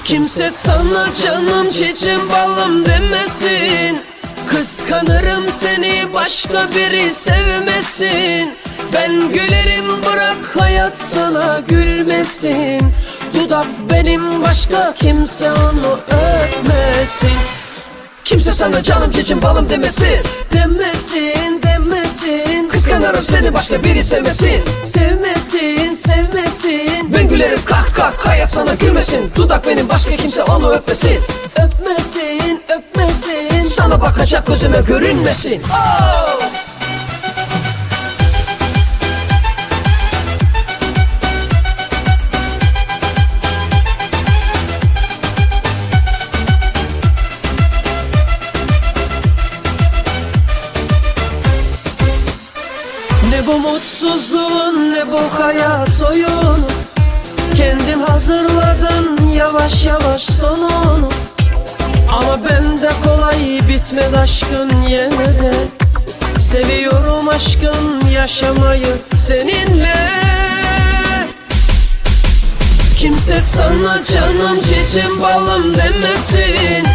Kimse sana canım cicim balım demesin. Kıskanırım seni başka biri sevmesin. Ben gülerim bırak hayat sana gülmesin. Dudak benim başka kimse onu öpmesin. Kimse sana canım cicim balım demesin. Demesin, demesin. Kıskanırım seni başka biri sevmesin. Sevmesin, sevmesin. Ben gülerim kah kah hayat sana gülmesin. Dudak benim başka kimse onu öpmesin. Öpmesin, öpmesin. Sana bakacak gözüme görünmesin. Oh! Ne bu mutsuzluğun ne bu hayat oyunu. Kendin hazırladın yavaş yavaş sonunu. Ama bende kolay bitmedi aşkın yine de. Seviyorum aşkın yaşamayı seninle. Kimse sana canım cicim balım demesin.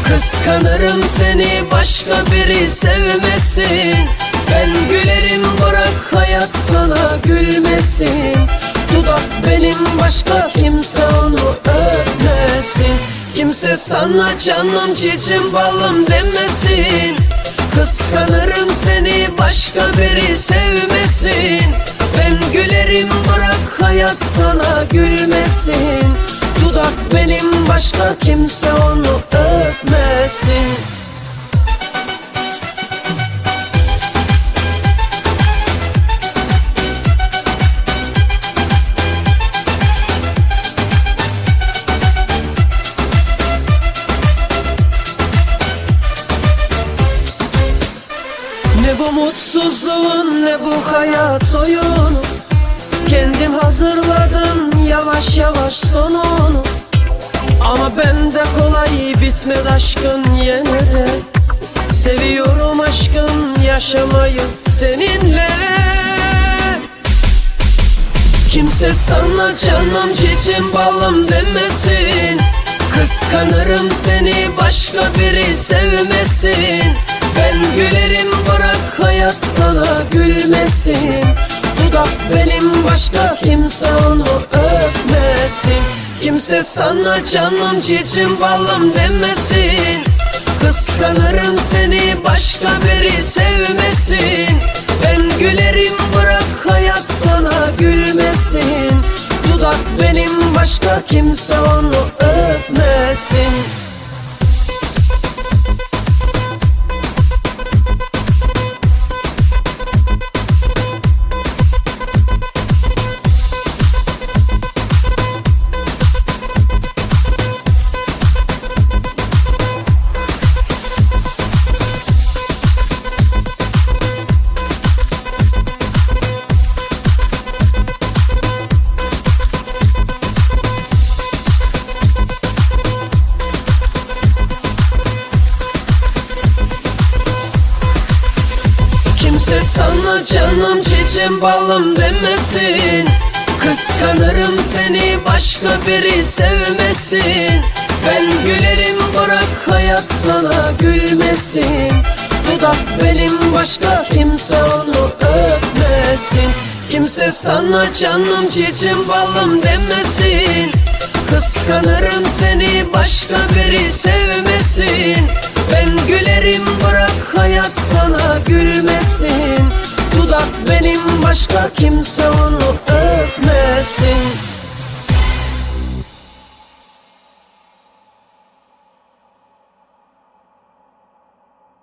Kıskanırım seni başka biri sevmesin. Ben gülerim bırak hayat sana gülmesin. Dudak benim başka kimse onu öpmesin. Kimse sana canım cicim balım demesin. Kıskanırım seni başka biri sevmesin. Ben gülerim bırak hayat sana gülmesin. Dudak benim başka kimse onu öpmesin. Ne bu mutsuzluğun ne bu hayat oyunu. Kendin hazırladın yavaş yavaş sonunu. Ama bende kolay bitmedi aşkın yine de. Seviyorum aşkın yaşamayı seninle. Kimse sana canım cicim balım demesin. Kıskanırım seni başka biri sevmesin. Ben gülerim bırak hayat sana gülmesin. Dudak benim başka kimse onu öpmesin. Kimse sana canım cicim balım demesin. Kıskanırım seni başka biri sevmesin. Ben gülerim bırak hayat sana gülmesin. Dudak benim başka kimse onu öpmesin. Kimse sana canım cicim balım demesin. Kıskanırım seni başka biri sevmesin. Ben gülerim bırak hayat sana gülmesin. Dudak benim başka kimse onu öpmesin. Kimse sana canım cicim balım demesin. Kıskanırım seni başka biri sevmesin. Ben gülerim bırak hayat sana gülmesin. Dudak benim başka kimse onu öpmesin.